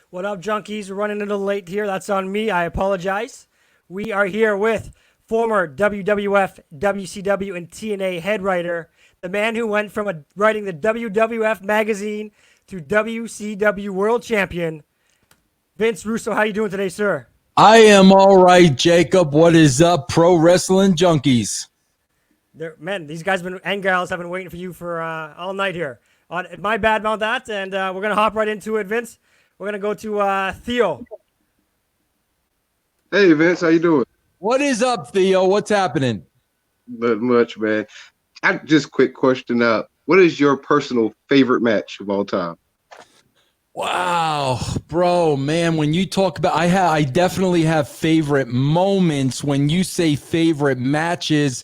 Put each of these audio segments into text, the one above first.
What up, junkies? We're running a little late here. That's on me. I apologize. We are here with former WWF, WCW, and TNA head writer, the man who went from writing the WWF magazine to WCW World Champion, Vince Russo. How you doing today, sir? I am all right, Jacob. What is up, Pro Wrestling Junkies? Man, these guys and gals have been waiting for you for all night here. My bad about that, and we're gonna hop right into it, Vince. We're gonna go to Theo. Hey Vince, how you doing? What is up, Theo? What's happening? Not much, man. I just quick question up. What is your personal favorite match of all time? Wow, bro, man, when you talk about I definitely have favorite moments. When you say favorite matches,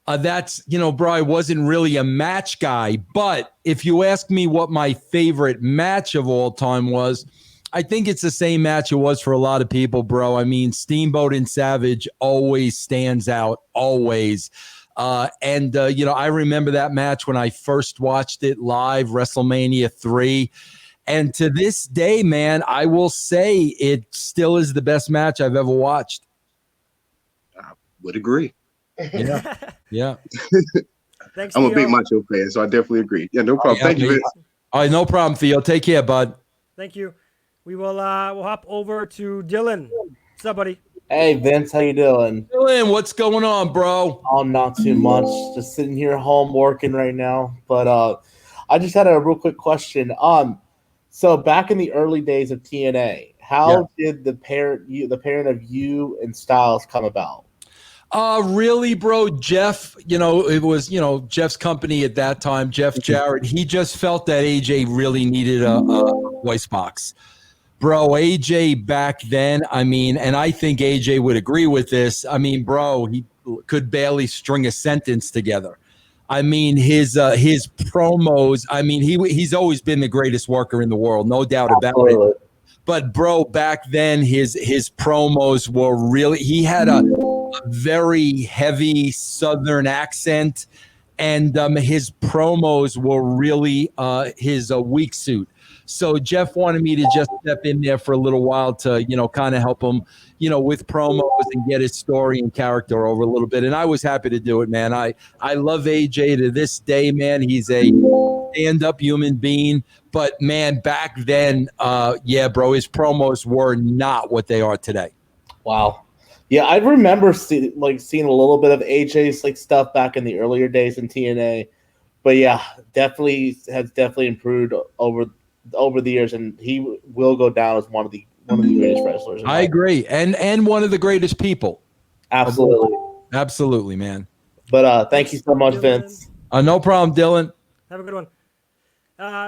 that's, bro, I wasn't really a match guy, but if you ask me what my favorite match of all time was, I think it's the same match it was for a lot of people, bro. I mean, Steamboat and Savage always stands out, always. I remember that match when I first watched it live, WrestleMania 3. And to this day, man, I will say it still is the best match I've ever watched. I would agree. Yeah. Yeah. Thanks, I'm Theo. a big Macho fan, so I definitely agree. Yeah, no problem. Thank you, Vince. All right, no problem, Theo. Take care, bud. Thank you. We will we'll hop over to Dylan. What's up, buddy? Hey Vince, how you doing? Dylan, what's going on, bro? Oh, not too much. Just sitting here home working right now. But I just had a real quick question. So back in the early days of TNA, how did the pairing of you and Styles come about? Really, bro, Jeff, it was, Jeff's company at that time, Jeff Jarrett. He just felt that AJ really needed a voice box. Bro, AJ back then, and I think AJ would agree with this. Bro, he could barely string a sentence together. His promos, he's always been the greatest worker in the world, no doubt about it. But bro, back then his promos were really, he had a very heavy Southern accent, and his promos were really his weak suit. So Jeff wanted me to just step in there for a little while to, kind of help him, with promos and get his story and character over a little bit. And I was happy to do it, man. I love AJ to this day, man. He's a stand-up human being. But, man, back then, bro, his promos were not what they are today. Wow. Yeah, I remember seeing a little bit of AJ's stuff back in the earlier days in TNA. But, yeah, has definitely improved over the years, and he will go down as one of the greatest wrestlers. I agree, and one of the greatest people. Absolutely, man. But thank you so much, Vince. No problem, Dylan. Have a good one.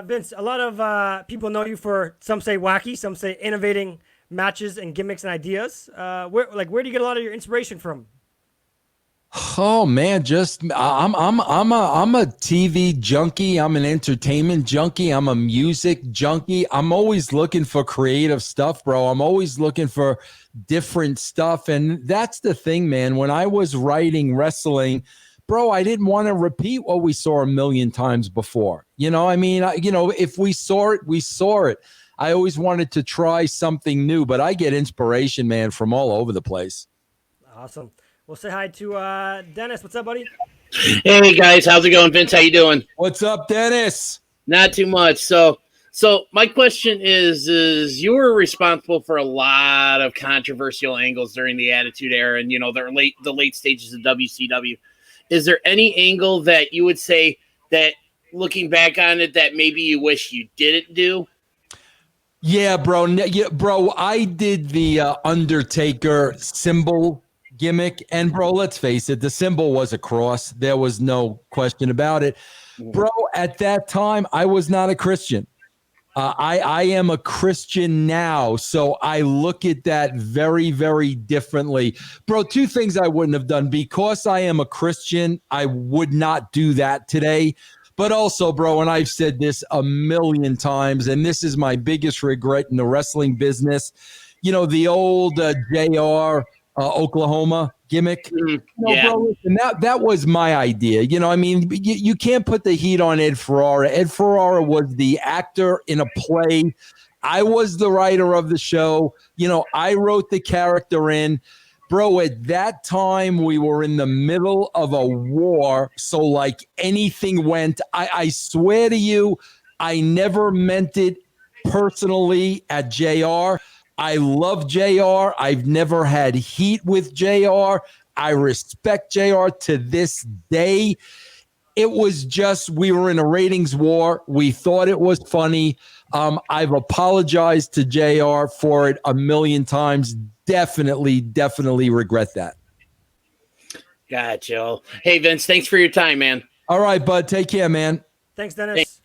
Vince, a lot of people know you for, some say wacky, some say innovating matches and gimmicks and ideas. Where do you get a lot of your inspiration from? Oh man, I'm a TV junkie. I'm an entertainment junkie. I'm a music junkie. I'm always looking for creative stuff, bro. I'm always looking for different stuff. And that's the thing, man. When I was writing wrestling, bro, I didn't want to repeat what we saw a million times before. If we saw it, we saw it. I always wanted to try something new, but I get inspiration, man, from all over the place. Awesome. We'll say hi to Dennis. What's up, buddy? Hey guys, how's it going? Vince, how you doing? What's up, Dennis? Not too much. So my question is you were responsible for a lot of controversial angles during the Attitude Era and the late stages of WCW. Is there any angle that you would say that looking back on it that maybe you wish you didn't do? Yeah, bro. Bro, I did the Undertaker symbol gimmick, and bro, let's face it, the symbol was a cross. There was no question about it. Bro, at that time, I was not a Christian. I am a Christian now, so I look at that very, very differently. Bro, two things I wouldn't have done. Because I am a Christian, I would not do that today. But also, bro, and I've said this a million times, and this is my biggest regret in the wrestling business, the old JR Oklahoma gimmick. Bro, listen, that was my idea. You can't put the heat on Ed Ferrara. Ed Ferrara was the actor in a play. I was the writer of the show. I wrote the character in. Bro, at that time, we were in the middle of a war. So, like, anything went. I swear to you, I never meant it personally at JR. I love JR. I've never had heat with JR. I respect JR to this day. It was just, we were in a ratings war. We thought it was funny. I've apologized to JR for it a million times. Definitely regret that. Gotcha. Hey, Vince, thanks for your time, man. All right, bud. Take care, man. Thanks, Dennis.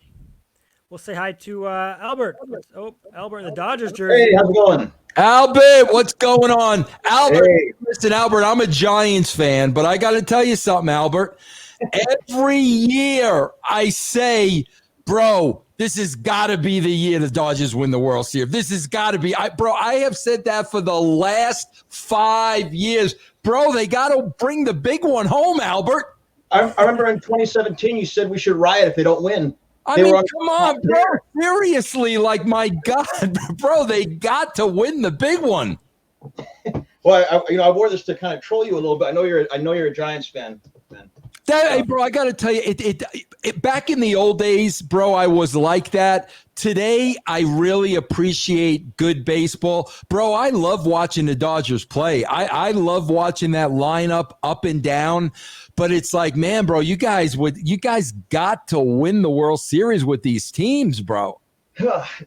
We'll say hi to Albert. Oh, Albert in the Dodgers jersey. Hey, how's it going? Albert, what's going on? Albert, Hey. Listen, Albert, I'm a Giants fan, but I got to tell you something, Albert. Every year I say, bro, this has got to be the year the Dodgers win the World Series. This has got to be. I have said that for the last 5 years. Bro, they got to bring the big one home, Albert. I remember in 2017 you said we should riot if they don't win. I mean, come on, bro. Seriously, like, my God, bro, they got to win the big one. Well, I wore this to kind of troll you a little bit. I know you're a Giants fan, man. Hey, bro, I got to tell you, it back in the old days, bro, I was like that. Today, I really appreciate good baseball. Bro, I love watching the Dodgers play. I love watching that lineup up and down. But it's like, man, bro, you guys got to win the World Series with these teams, bro.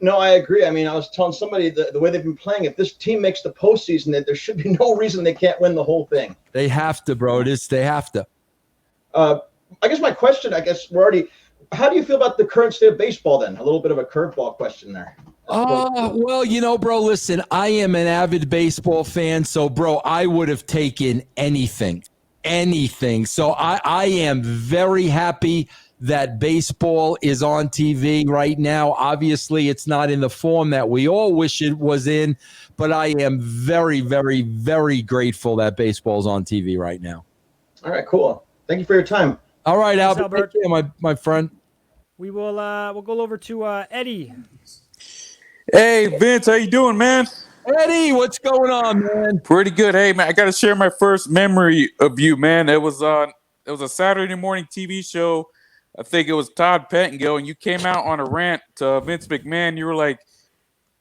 No, I agree. I mean, I was telling somebody the way they've been playing, if this team makes the postseason, that there should be no reason they can't win the whole thing. They have to, bro. They have to. I guess my question, how do you feel about the current state of baseball then? A little bit of a curveball question there. Well, bro, listen, I am an avid baseball fan. So, bro, I would have taken anything. So I am very happy that baseball is on TV right now. Obviously, it's not in the form that we all wish it was in, but I am very, very, very grateful that baseball is on TV right now. All right, cool. Thank you for your time. All right, Thanks, Albert. Take care, my friend. We will we'll go over to Eddie. Hey, Vince, how you doing, man? Eddie, what's going on, man? Pretty good. Hey, man, I got to share my first memory of you, man. It was a Saturday morning TV show. I think it was Todd Pettengill, and you came out on a rant to Vince McMahon. You were like,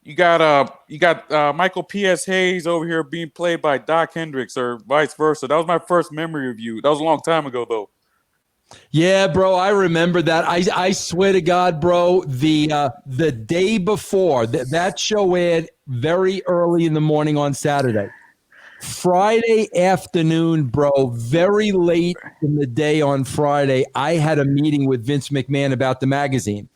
you got Michael P.S. Hayes over here being played by Doc Hendricks or vice versa. That was my first memory of you. That was a long time ago, though. Yeah, bro, I remember that. I swear to God, bro, the day before, that show aired very early in the morning on Saturday. Friday afternoon, bro, very late in the day on Friday, I had a meeting with Vince McMahon about the magazine.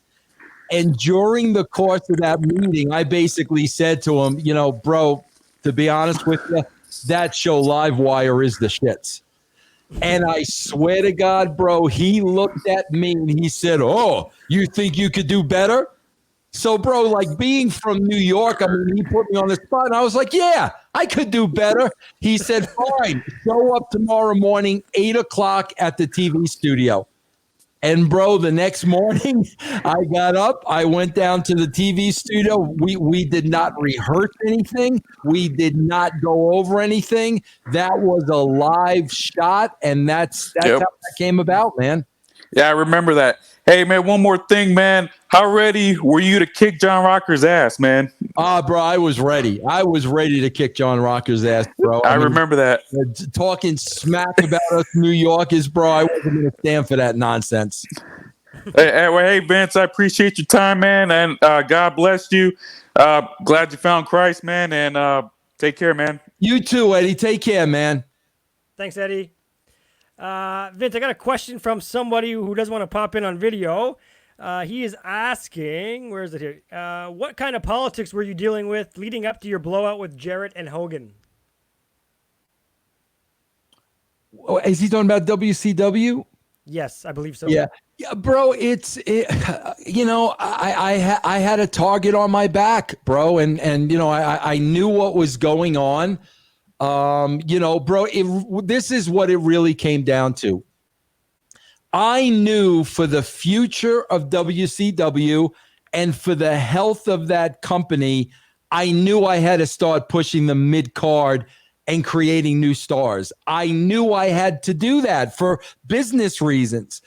And during the course of that meeting, I basically said to him, bro, to be honest with you, that show Live Wire is the shits. And I swear to God, bro, he looked at me and he said, oh, you think you could do better? So, bro, like being from New York, I mean, he put me on the spot. And I was like, yeah, I could do better. He said, fine, show up tomorrow morning, 8 o'clock at the TV studio. And, bro, the next morning, I got up. I went down to the TV studio. We did not rehearse anything. We did not go over anything. That was a live shot, and that's how that came about, man. Yeah, I remember that. Hey, man, one more thing, man. How ready were you to kick John Rocker's ass, man? Bro, I was ready. I was ready to kick John Rocker's ass, bro. I remember that. Talking smack about us New Yorkers, bro, I wasn't going to stand for that nonsense. Hey, Vince, I appreciate your time, man, and God bless you. Glad you found Christ, man, and take care, man. You too, Eddie. Take care, man. Thanks, Eddie. Vince, I got a question from somebody who doesn't want to pop in on video. He is asking, where is it here? What kind of politics were you dealing with leading up to your blowout with Jarrett and Hogan? Oh, is he talking about WCW? Yes, I believe so. Yeah, bro. I had a target on my back, bro, and I knew what was going on. Bro, this is what it really came down to. I knew for the future of WCW And for the health of that company, I knew I had to start pushing the mid-card and creating new stars. I knew I had to do that for business reasons.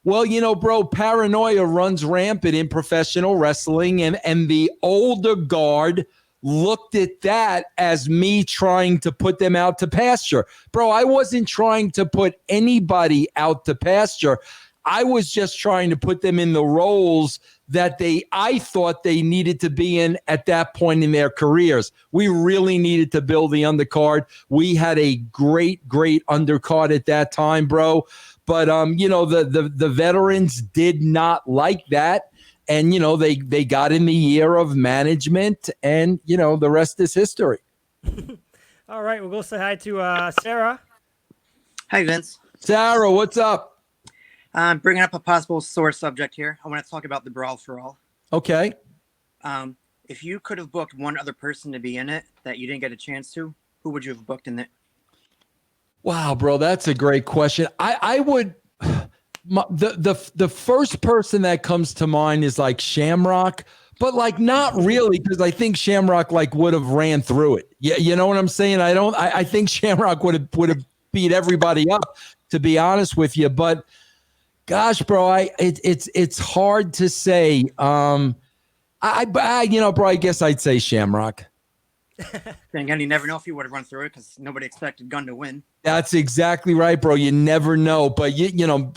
Well, bro, paranoia runs rampant in professional wrestling, and the older guard looked at that as me trying to put them out to pasture. Bro, I wasn't trying to put anybody out to pasture. I was just trying to put them in the roles that I thought they needed to be in at that point in their careers. We really needed to build the undercard. We had a great undercard at that time, bro. But the veterans did not like that. And they got in the year of management, and the rest is history. All right, we'll go say hi to Sarah. Hi, Vince. Sarah, what's up? I'm bringing up a possible sore subject here. I want to talk about the Brawl for All. Okay. If you could have booked one other person to be in it that you didn't get a chance to, who would you have booked in it? Wow, bro, that's a great question. I would. The first person that comes to mind is like Shamrock, but like not really, because I think Shamrock like would have ran through it. Yeah, you know what I'm saying? I think Shamrock would have beat everybody up, to be honest with you. But gosh, bro, it's hard to say. Bro, I guess I'd say Shamrock. Then again, you never know if he would have run through it because nobody expected Gunn to win. That's exactly right, bro. You never know. But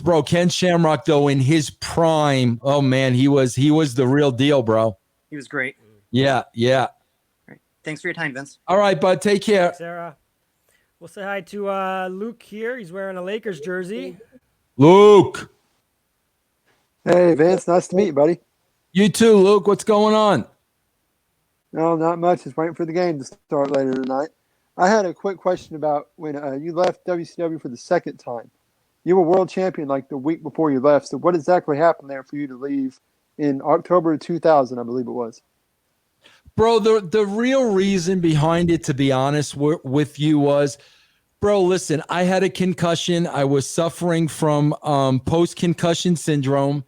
bro, Ken Shamrock, though, in his prime, oh man, he was the real deal, bro. He was great. Yeah. All right. Thanks for your time, Vince. All right, bud. Take care. Thanks, Sarah. We'll say hi to Luke here. He's wearing a Lakers jersey. Luke. Hey, Vince. Nice to meet you, buddy. You too, Luke. What's going on? No, not much. Just waiting for the game to start later tonight. I had a quick question about when you left WCW for the second time. You were world champion like the week before you left. So what exactly happened there for you to leave in October of 2000, I believe it was? Bro, the real reason behind it, to be honest with you, was, bro, listen, I had a concussion. I was suffering from post-concussion syndrome.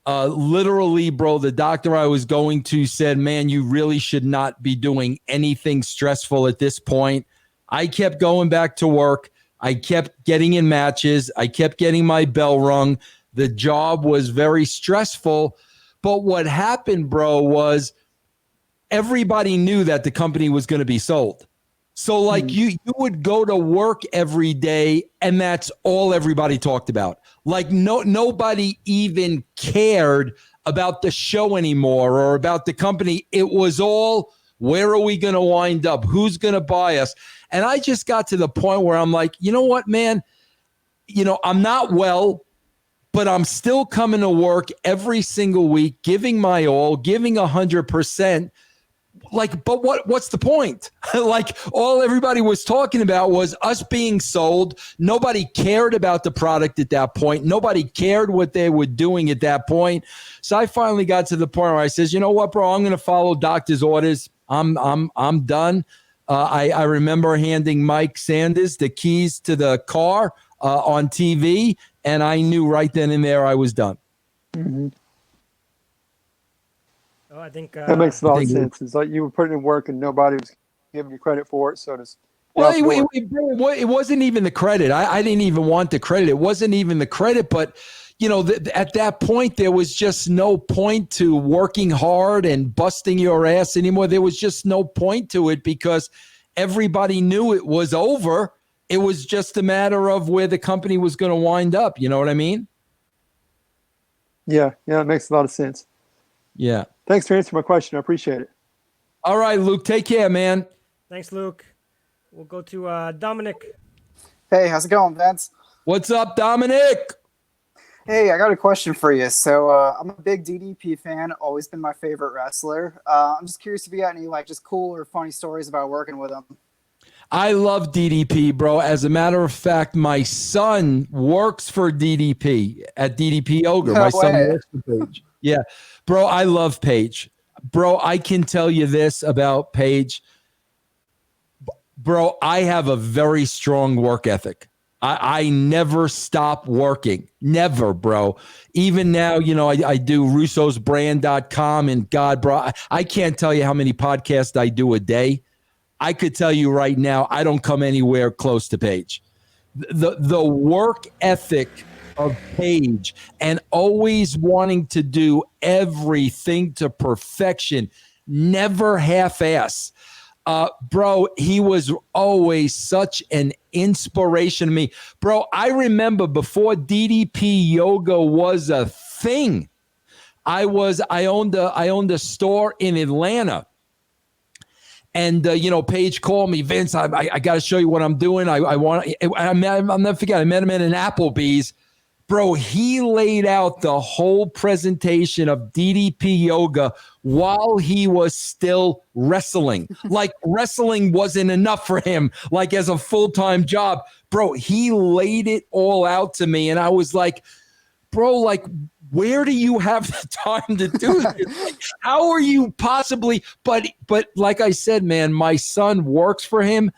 Literally, bro, the doctor I was going to said, man, you really should not be doing anything stressful at this point. I kept going back to work. I kept getting in matches. I kept getting my bell rung. The job was very stressful. But what happened, bro, was everybody knew that the company was going to be sold. So like you would go to work every day and that's all everybody talked about. Like nobody even cared about the show anymore or about the company. It was all, where are we going to wind up? Who's going to buy us? And I just got to the point where I'm like, you know what, man? I'm not well, but I'm still coming to work every single week, giving my all, giving 100%. Like, but what's the point? Like, all everybody was talking about was us being sold. Nobody cared about the product at that point. Nobody cared what they were doing at that point. So I finally got to the point where I says, you know what, bro, I'm going to follow doctor's orders. I'm done. I remember handing Mike Sanders the keys to the car on TV, and I knew right then and there I was done. Mm-hmm. Oh, I think that makes a lot of sense. It's like you were putting in work and nobody was giving you credit for it. So it wasn't even the credit. I didn't even want the credit. It wasn't even the credit. But, at that point, there was just no point to working hard and busting your ass anymore. There was just no point to it because everybody knew it was over. It was just a matter of where the company was going to wind up. You know what I mean? Yeah, it makes a lot of sense. Yeah. Thanks for answering my question. I appreciate it. All right, Luke. Take care, man. Thanks, Luke. We'll go to Dominic. Hey, how's it going, Vince? What's up, Dominic? Hey, I got a question for you. So I'm a big DDP fan, always been my favorite wrestler. I'm just curious if you got any just cool or funny stories about working with him. I love DDP, bro. As a matter of fact, my son works for DDP at DDP Ogre. My son works for Paige. Yeah. Bro, I love Paige. Bro, I can tell you this about Paige. Bro, I have a very strong work ethic. I never stop working. Never, bro. Even now, I do russosbrand.com, and God, bro, I can't tell you how many podcasts I do a day. I could tell you right now, I don't come anywhere close to Paige. The work ethic of Paige and always wanting to do everything to perfection, never half-ass. Bro, he was always such an inspiration to me. Bro, I remember before DDP yoga was a thing, I owned a store in Atlanta. And, Paige called me, Vince, I got to show you what I'm doing. I'll never forget, I met him at an Applebee's. Bro, he laid out the whole presentation of DDP yoga while he was still wrestling. Like wrestling wasn't enough for him, like as a full-time job. Bro, he laid it all out to me. And I was like, bro, like, where do you have the time to do this? Like, how are you possibly? But like I said, man, my son works for him.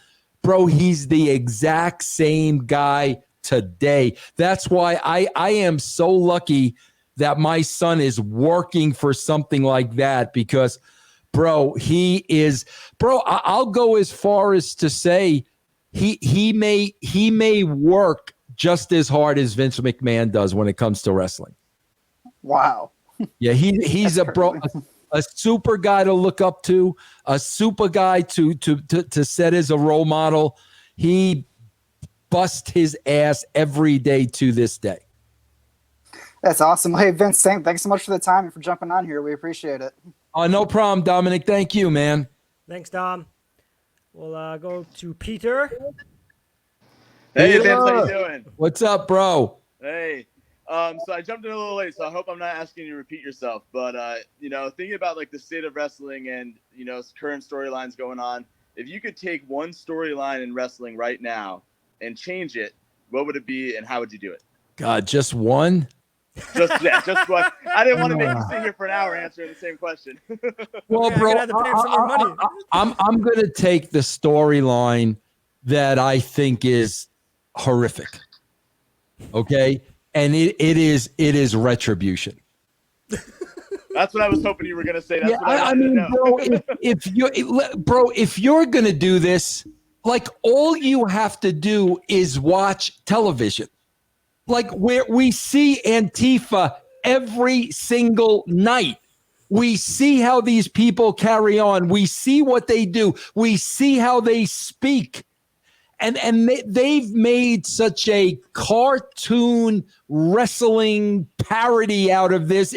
Bro, he's the exact same guy today. That's why I am so lucky that my son is working for something like that, because, bro, I'll go as far as to say he may work just as hard as Vince McMahon does when it comes to wrestling. Wow. Yeah, he's a super guy to look up to, a super guy to set as a role model. He bust his ass every day to this day. That's awesome. Hey, Vince, thanks so much for the time and for jumping on here. We appreciate it. No problem, Dominic. Thank you, man. Thanks, Dom. We'll go to Peter. Hey, Vince, how you doing? What's up, bro? Hey. So I jumped in a little late, so I hope I'm not asking you to repeat yourself. But, thinking about, like, the state of wrestling and, current storylines going on, if you could take one storyline in wrestling right now and change it, what would it be and how would you do it? God, just one? Just one. I didn't want to make you sit here for an hour answering the same question. Well, bro, I'm going to take the storyline that I think is horrific. Okay? And it is retribution. That's what I was hoping you were going to say. That's Yeah, what I mean, bro, if you're going to do this, like, all you have to do is watch television. Like, where we see Antifa every single night. We see how these people carry on. We see what they do. We see how they speak. And they've made such a cartoon wrestling parody out of this.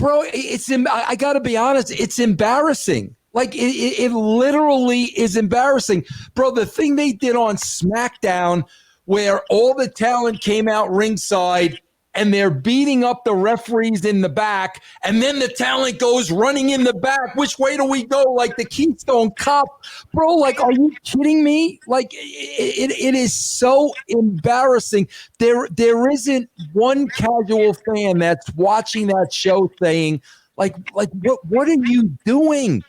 I got to be honest, it's embarrassing. Like, it literally is embarrassing. Bro, the thing they did on SmackDown, where all the talent came out ringside and they're beating up the referees in the back, and then the talent goes running in the back. Which way do we go? Like the Keystone Cop. Bro, like, are you kidding me? Like, it is so embarrassing. There isn't one casual fan that's watching that show saying, like what are you doing?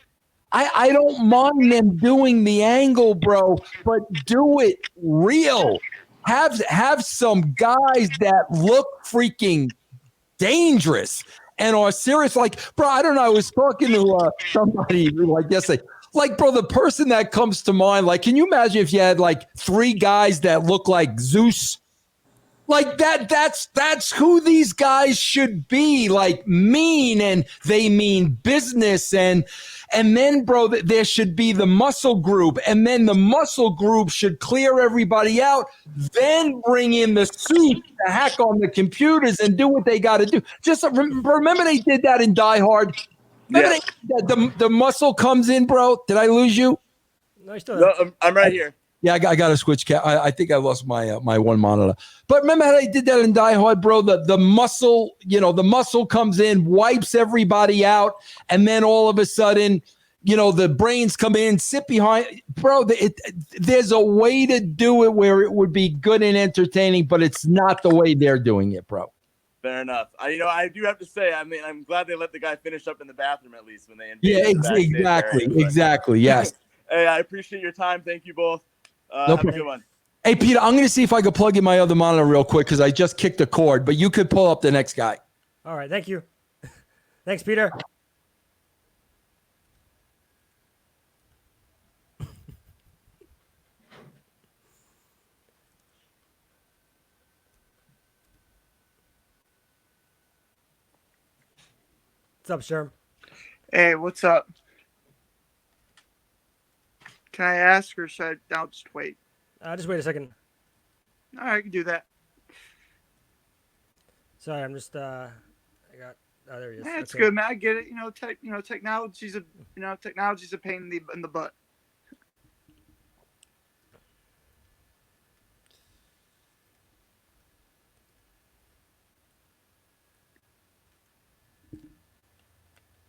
I don't mind them doing the angle, bro, but do it real. Have some guys that look freaking dangerous and are serious. Like, bro, I don't know. I was talking to somebody like yesterday. Like, bro, the person that comes to mind, like, can you imagine if you had like three guys that look like Zeus? Like that's who these guys should be, like mean, and they mean business. And then, bro, there should be the muscle group, and then the muscle group should clear everybody out, then bring in the suit to hack on the computers and do what they got to do. Just remember they did that in Die Hard. Remember the muscle comes in, bro. Did I lose you? No, still no, I'm right here. Yeah, I got to switch. I think I lost my my one monitor. But remember how they did that in Die Hard, bro? The muscle, the muscle comes in, wipes everybody out, and then all of a sudden, the brains come in, sit behind. Bro, there's a way to do it where it would be good and entertaining, but it's not the way they're doing it, bro. Fair enough. I do have to say, I mean, I'm glad they let the guy finish up in the bathroom at least when they. Yeah, exactly. Yes. Hey, I appreciate your time. Thank you both. No have a good one. Hey, Peter, I'm going to see if I could plug in my other monitor real quick because I just kicked a cord, but you could pull up the next guy. All right, thank you. Thanks, Peter. What's up, Sherm? Hey, what's up? Can I ask or should I'll just wait? Just wait a second. All right, I can do that. Sorry, I'm just I got. Oh, there he is. Yeah, it's Okay. good, man. I get it. Technology's a pain in the butt.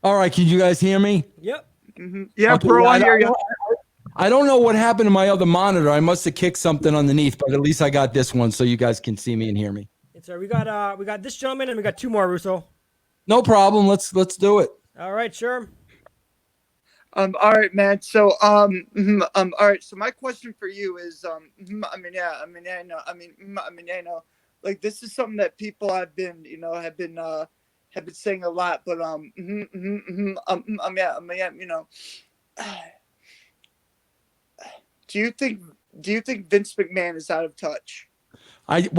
All right, can you guys hear me? Yep. Mm-hmm. Yeah, Okay, bro, I hear you. I don't know what happened to my other monitor. I must have kicked something underneath, but at least I got this one so you guys can see me and hear me. It's we got this gentleman and we got two more, Russo. No problem. Let's do it. All right, Sherm. All right, man. So, all right. So my question for you is, like this is something that people have been saying a lot, but do you think Vince McMahon is out of touch? I think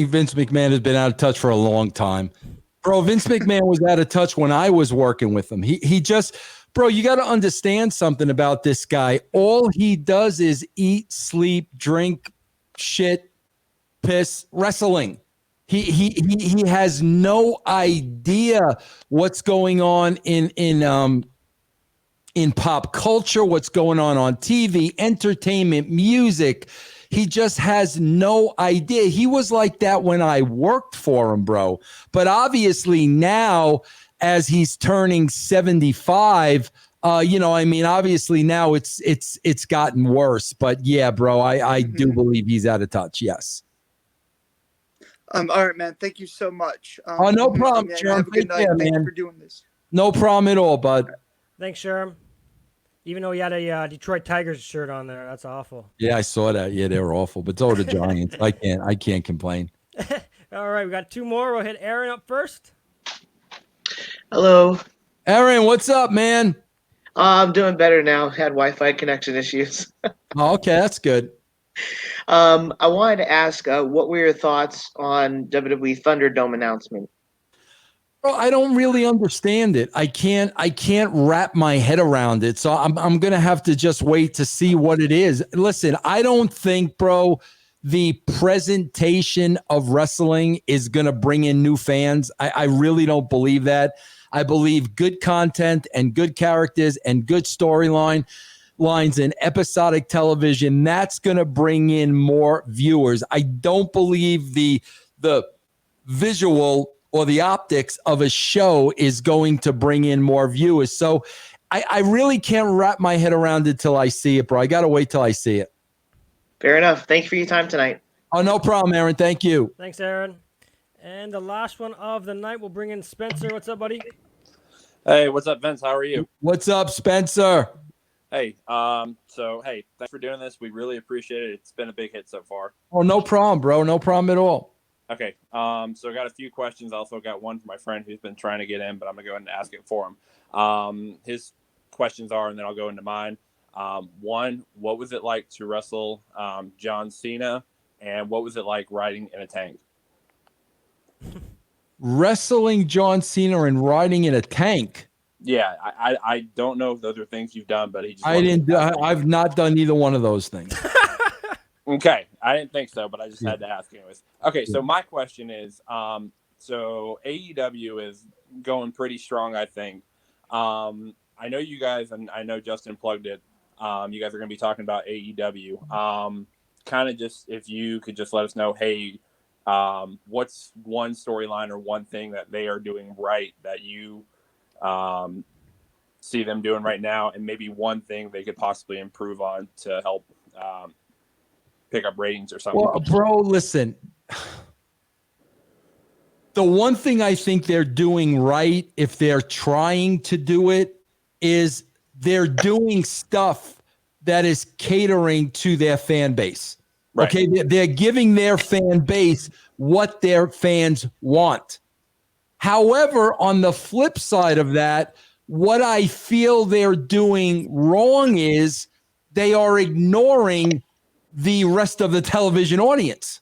Vince McMahon has been out of touch for a long time. Bro, Vince McMahon was out of touch when I was working with him. He just, bro, you got to understand something about this guy. All he does is eat, sleep, drink, shit, piss, wrestling. He has no idea what's going on in pop culture, what's going on TV, entertainment, music. He just has no idea. He was like that when I worked for him, bro. But obviously now, as he's turning 75, obviously now it's gotten worse. But yeah, bro, I do believe he's out of touch. Yes. All right, man. Thank you so much. No problem, Sherm. Have a good night. Thank you for doing this. No problem at all, bud. Thanks, Sherm. Even though he had a Detroit Tigers shirt on there, that's awful. Yeah, I saw that. Yeah, they were awful, but so are the Giants. I can't complain. All right, we got two more. We'll hit Aaron up first. Hello. Aaron, what's up, man? I'm doing better now. Had Wi-Fi connection issues. Oh, okay, that's good. I wanted to ask, what were your thoughts on WWE Thunderdome announcement? Bro, I don't really understand it. I can't wrap my head around it. So I'm gonna have to just wait to see what it is. Listen, I don't think, bro, the presentation of wrestling is gonna bring in new fans. I really don't believe that. I believe good content and good characters and good storyline lines and episodic television, that's gonna bring in more viewers. I don't believe the visual or the optics of a show is going to bring in more viewers. So I really can't wrap my head around it till I see it, bro. I got to wait till I see it. Fair enough. Thank you for your time tonight. Oh, no problem, Aaron. Thank you. Thanks, Aaron. And the last one of the night, we'll bring in Spencer. What's up, buddy? Hey, what's up, Vince? How are you? What's up, Spencer? Hey, hey, thanks for doing this. We really appreciate it. It's been a big hit so far. Oh, no problem, bro. No problem at all. Okay, so I got a few questions. I also got one for my friend who's been trying to get in, but I'm going to go ahead and ask it for him. His questions are, and then I'll go into mine. One, what was it like to wrestle John Cena, and what was it like riding in a tank? Wrestling John Cena and riding in a tank. Yeah, I don't know if those are things you've done, but he just I've not done either one of those things. Okay, I didn't think so, but I just had to ask anyways. Okay, so my question is, so AEW is going pretty strong, I think. I know you guys, and I know Justin plugged it. You guys are going to be talking about AEW. Kind of just, if you could just let us know, hey, what's one storyline or one thing that they are doing right that you see them doing right now, and maybe one thing they could possibly improve on to help pick up ratings or something. Well, bro, listen. The one thing I think they're doing right, if they're trying to do it, is they're doing stuff that is catering to their fan base. Right. Okay, they're giving their fan base what their fans want. However, on the flip side of that, what I feel they're doing wrong is they are ignoring the rest of the television audience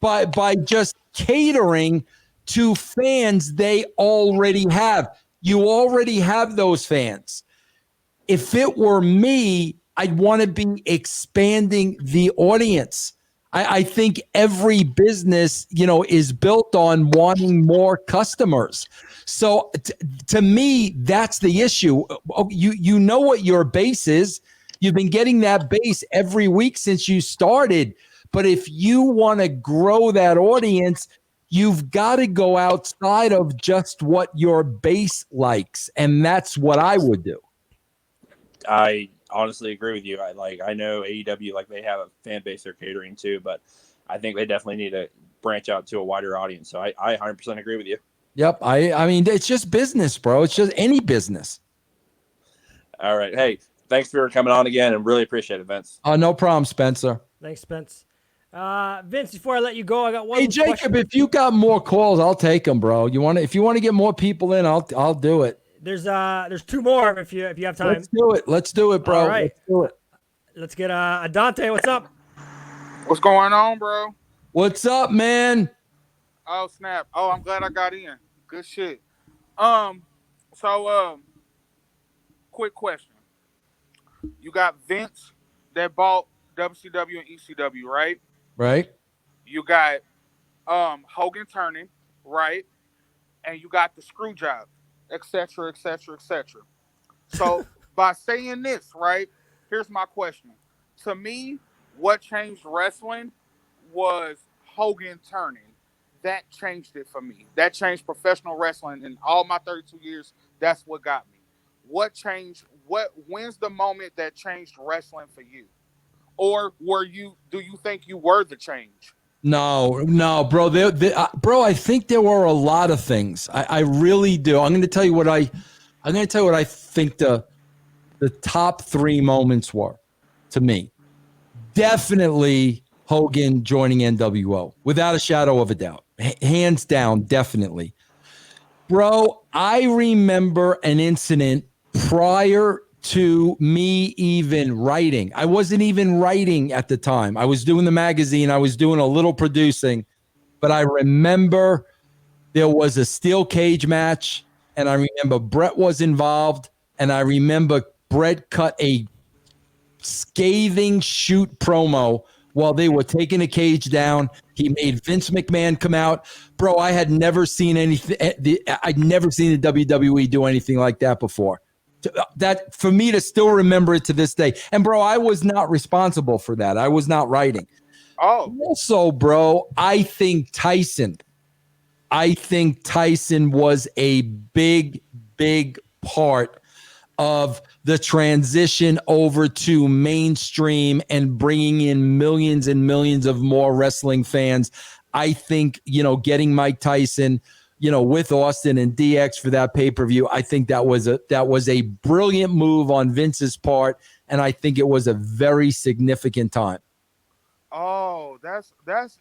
by just catering to fans they already have. You already have those fans. If it were me, I'd want to be expanding the audience. I think every business, is built on wanting more customers. So to me, that's the issue. You know what your base is. You've been getting that base every week since you started. But if you want to grow that audience, you've got to go outside of just what your base likes. And that's what I would do. I honestly agree with you. I know AEW, like, they have a fan base they're catering to, but I think they definitely need to branch out to a wider audience. So I 100% agree with you. Yep. I mean, it's just business, bro. It's just any business. All right. Hey, thanks for coming on again, and really appreciate it, Vince. No problem, Spencer. Thanks, Spence. Vince, before I let you go, I got one. Hey, Jacob, question. if you got more calls, I'll take them, bro. If you want to get more people in, I'll do it. There's two more if you have time. Let's do it, bro. All right. Let's do it. Let's get Adante. What's up? What's going on, bro? What's up, man? Oh, snap. Oh, I'm glad I got in. Good shit. Quick question. You got Vince that bought WCW and ECW, right? Right. You got Hogan turning, right? And you got the screw job, etc., etc., etc. So by saying this, right, here's my question. To me, what changed wrestling was Hogan turning. That changed it for me. That changed professional wrestling in all my 32 years. That's what got me. What changed? When's the moment that changed wrestling for you? Or do you think you were the change? No, bro. Bro, I think there were a lot of things. I really do. I'm going to tell you what I think the top three moments were to me. Definitely Hogan joining NWO, without a shadow of a doubt. Hands down, definitely. Bro, I remember an incident prior to me even writing. I wasn't even writing at the time. I was doing the magazine. I was doing a little producing. But I remember there was a steel cage match, and I remember Brett was involved, and I remember Brett cut a scathing shoot promo while they were taking the cage down. He made Vince McMahon come out. Bro, I had never seen anything. I'd never seen the WWE do anything like that before. That, for me to still remember it to this day. And, bro, I was not responsible for that. I was not writing. Oh. Also, bro, I think Tyson was a big, big part of the transition over to mainstream and bringing in millions and millions of more wrestling fans. I think, getting Mike Tyson, with Austin and DX for that pay-per-view, I think that was a brilliant move on Vince's part, and I think it was a very significant time. Oh, that's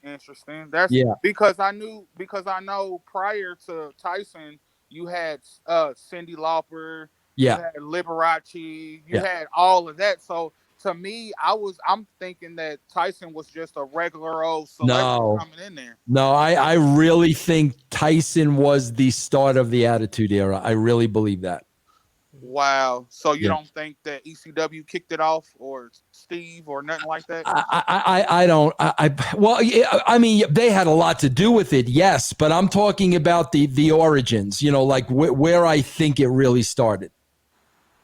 interesting. Because I know prior to Tyson, you had Cyndi Lauper, you had Liberace, you had all of that. So to me, I'm thinking that Tyson was just a regular old celebrity coming in there. No, I really think Tyson was the start of the Attitude Era. I really believe that. Wow. So you don't think that ECW kicked it off, or Steve, or nothing like that? I don't. I mean, they had a lot to do with it, yes, but I'm talking about the origins, like where I think it really started.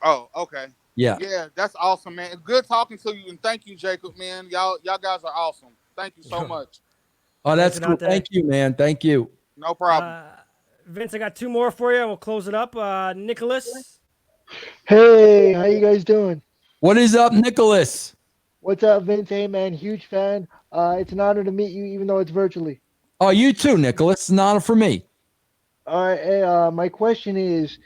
Oh, okay. Yeah. Yeah, that's awesome, man. Good talking to you, and thank you, Jacob, man. Y'all guys are awesome. Thank you so much. Oh, that's cool. Thank you, man. Thank you. No problem. Vince, I got two more for you, and we'll close it up. Nicholas. Hey, how you guys doing? What is up, Nicholas? What's up, Vince? Hey, man, huge fan. It's an honor to meet you, even though it's virtually. Oh, you too, Nicholas. It's an honor for me. All right. Hey, my question is,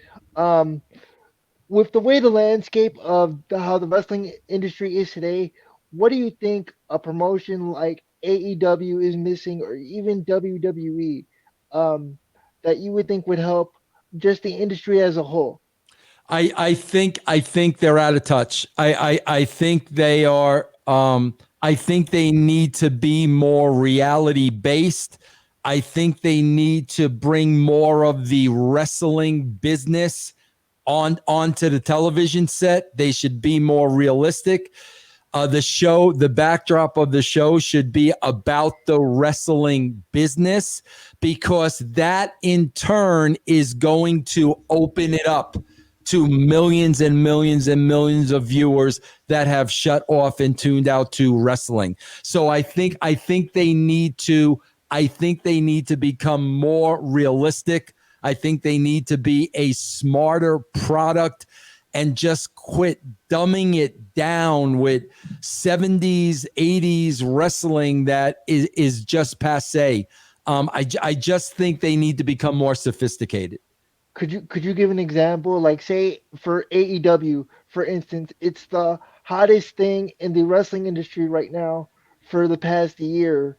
with the way the landscape of how the wrestling industry is today, what do you think a promotion like AEW is missing, or even WWE, that you would think would help just the industry as a whole? I think they're out of touch. I think they are. I think they need to be more reality based. I think they need to bring more of the wrestling business onto the television set. They should be more realistic. The backdrop of the show should be about the wrestling business, because that in turn is going to open it up to millions and millions and millions of viewers that have shut off and tuned out to wrestling. So I think they need to become more realistic. I think they need to be a smarter product and just quit dumbing it down with 70s, 80s wrestling that is just passe. I just think they need to become more sophisticated. Could you give an example? Like, say for AEW, for instance, it's the hottest thing in the wrestling industry right now for the past year.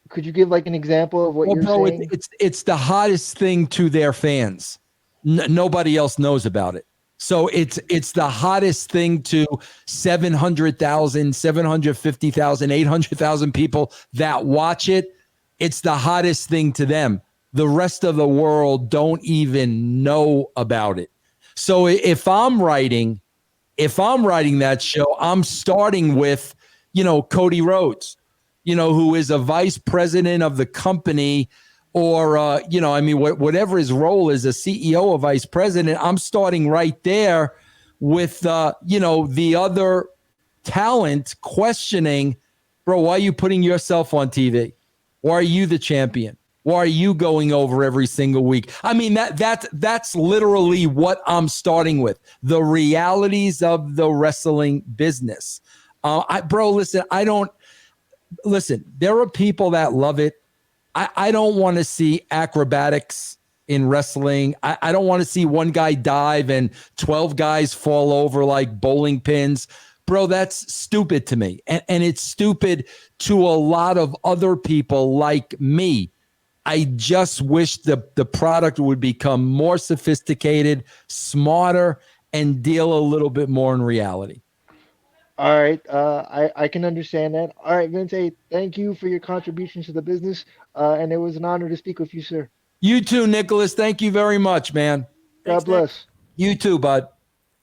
Could you give like an example of what Well, you're bro, saying? it's the hottest thing to their fans. Nobody else knows about it. So it's the hottest thing to 700,000, 750,000, 800,000 people that watch it. It's the hottest thing to them. The rest of the world don't even know about it. So if I'm writing that show, I'm starting with, Cody Rhodes, who is a vice president of the company, or, whatever his role is, a CEO or vice president. I'm starting right there with, the other talent questioning, bro, why are you putting yourself on TV? Why are you the champion? Why are you going over every single week? I mean, that's literally what I'm starting with. The realities of the wrestling business. Listen, there are people that love it. I don't want to see acrobatics in wrestling. I don't want to see one guy dive and 12 guys fall over like bowling pins. Bro, that's stupid to me. And it's stupid to a lot of other people like me. I just wish the product would become more sophisticated, smarter, and deal a little bit more in reality. All right, I can understand that. All right, Vince, hey, thank you for your contributions to the business, and it was an honor to speak with you, sir. You too, Nicholas. Thank you very much, man. God Thanks, Nick. bless. You too, bud.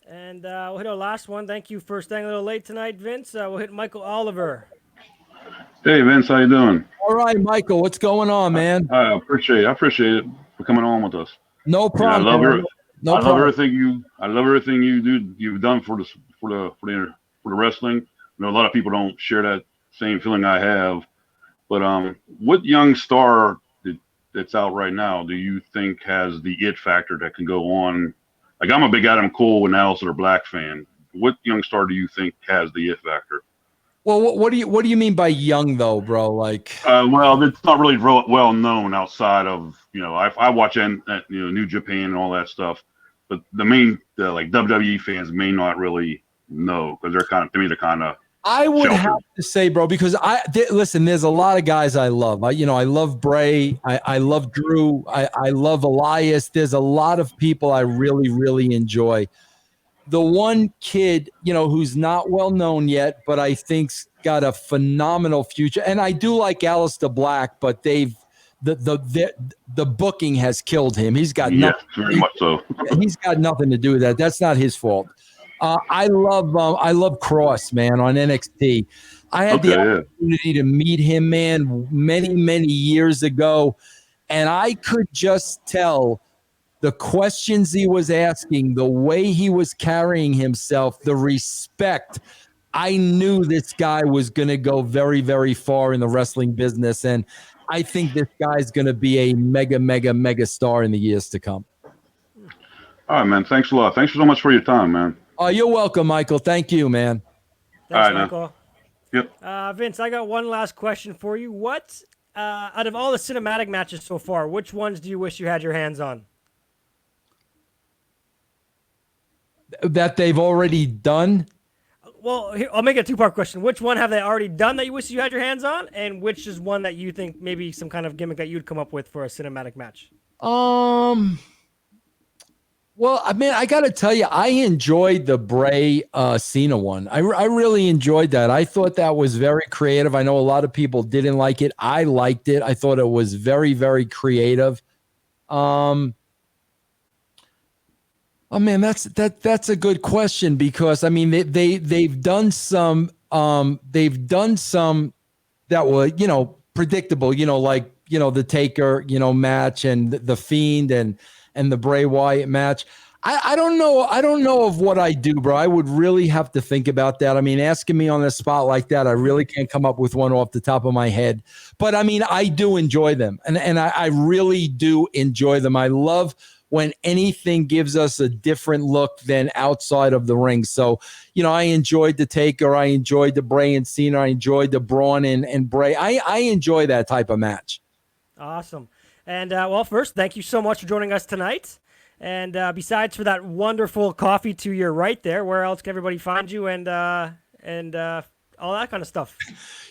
And we'll hit our last one. Thank you for staying a little late tonight, Vince. We'll hit Michael Oliver. Hey Vince, how you doing? All right, Michael, what's going on, man? I appreciate it for coming on with us. No And I problem. love man. No I love problem. everything you do. You've done for the wrestling. I know a lot of people don't share that same feeling I have. But what young star that's out right now do you think has the it factor that can go on? Like, I'm a big Adam Cole and Aleister Black fan. What young star do you think has the it factor? Well, what do you mean by young though, bro? Like, Well, it's not really well known outside of, I watch New Japan and all that stuff, but like WWE fans may not really know, because they're kind of I would sheltered. have to say, bro, because listen, there's a lot of guys I love. I love Bray. I love Drew. I love Elias. There's a lot of people I really, really enjoy. The one kid, who's not well known yet, but I think's got a phenomenal future. And I do like Aleister Black, but the booking has killed him. He's got Yes, nothing. very much so. He's got nothing to do with that. That's not his fault. I love Cross, man, on NXT. I had the opportunity to meet him, man, many, many years ago, and I could just tell the questions he was asking, the way he was carrying himself, the respect. I knew this guy was going to go very, very far in the wrestling business, and I think this guy's going to be a mega, mega, mega star in the years to come. All right, man. Thanks a lot. Thanks so much for your time, man. Oh, you're welcome, Michael. Thank you, man. Thanks, All right, Michael. Man. Yep. Vince, I got one last question for you. What, out of all the cinematic matches so far, which ones do you wish you had your hands on? that they've already done. Well, here, I'll make it a two-part question. Which one have they already done that you wish you had your hands on, and which is one that you think maybe some kind of gimmick that you'd come up with for a cinematic match? Well, I mean, I got to tell you, I enjoyed the Bray Cena one. I really enjoyed that. I thought that was very creative. I know a lot of people didn't like it. I liked it. I thought it was very, very creative. Oh man, that's a good question, because I mean they've done some that were, predictable, like, the Taker, match, and the Fiend and the Bray Wyatt match. I don't know. I don't know of what I do, bro. I would really have to think about that. I mean, asking me on the spot like that, I really can't come up with one off the top of my head. But I mean, I do enjoy them, and I really do enjoy them. I love when anything gives us a different look than outside of the ring. So, I enjoyed the Taker. I enjoyed the Bray and Cena. I enjoyed the Braun and Bray. I enjoy that type of match. Awesome. And well, first, thank you so much for joining us tonight. And besides for that wonderful coffee to your right there, where else can everybody find you and all that kind of stuff?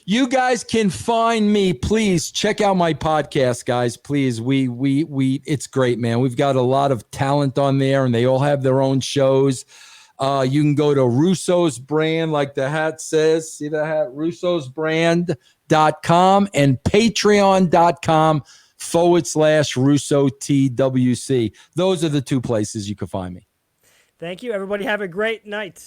You guys can find me. Please check out my podcast, guys. Please, we it's great, man. We've got a lot of talent on there, and they all have their own shows. You can go to Russo's Brand, like the hat says. See the hat? russosbrand.com and patreon.com/Russo TWC. Those are the two places you can find me. Thank you. Everybody have a great night.